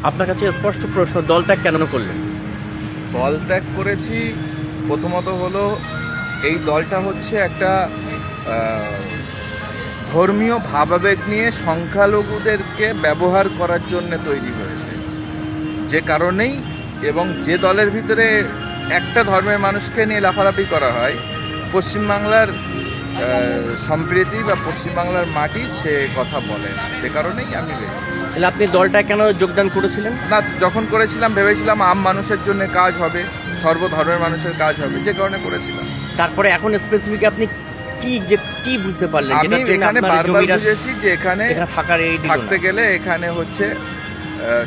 আপনার কাছে স্পষ্ট প্রশ্ন, দল ত্যাগ কেন করলেন? দল ত্যাগ করেছি প্রথমত হলো, এই দলটা হচ্ছে একটা ধর্মীয় ভাবাবেগ নিয়ে সংখ্যালঘুদেরকে ব্যবহার করার জন্য তৈরি হয়েছে, যে কারণেই, এবং যে দলের ভিতরে একটা ধর্মের মানুষকে নিয়ে লাফালাফি করা হয়, পশ্চিমবাংলার সম্প্রীতি বা পশ্চিমবাংলার মাটি সে কথা বলে না, যে কারণেই আমি বেরিয়েছি। তাহলে আপনি দলটা কেন যোগদান করেছিলেন? না, যখন করেছিলাম ভেবেছিলাম আম মানুষের জন্য কাজ হবে, সর্বধর্মের মানুষের কাজ হবে, যে কারণে করেছিলাম। তারপরে এখন স্পেসিফিক আপনি কি বুঝতে পারলেন? আমি এখানে বারবার বুঝেছি যে এখানে থাকার এই থাকতে গেলে এখানে হচ্ছে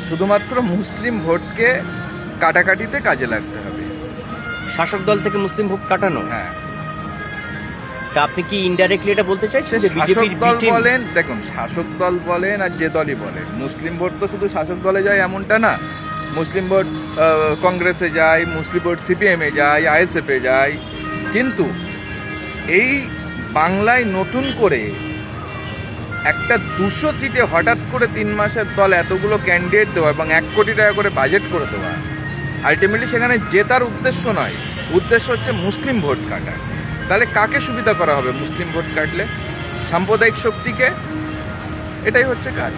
শুধুমাত্র মুসলিম ভোটকে কাটাকাটিতে কাজে লাগতে হবে। শাসক দল থেকে মুসলিম ভোট কাটানো? হ্যাঁ। তা আপনি কি ইনডাইরেক্টলি এটা বলতে চাইছেন যে শাসক বিজেপির দল বলেন, দেখুন শাসক দল বলেন আর যে দলই বলেন, মুসলিম ভোট তো শুধু শাসক দলে যায় এমনটা না। মুসলিম ভোট কংগ্রেসে যায়, মুসলিম ভোট সিপিএমে যায়, আইএসএফে যায়, কিন্তু এই বাংলায় নতুন করে একটা 200 সিটে হঠাৎ করে 3 মাসের দল এতগুলো ক্যান্ডিডেট দেওয়া এবং 1 কোটি টাকা করে বাজেট করে দেওয়া, আলটিমেটলি সেখানে জেতার উদ্দেশ্য নয়, উদ্দেশ্য হচ্ছে মুসলিম ভোট কাটা। তাহলে কাকে সুবিধা করা হবে মুসলিম ভোট কাটলে? সাম্প্রদায়িক শক্তিকে। এটাই হচ্ছে কাজ।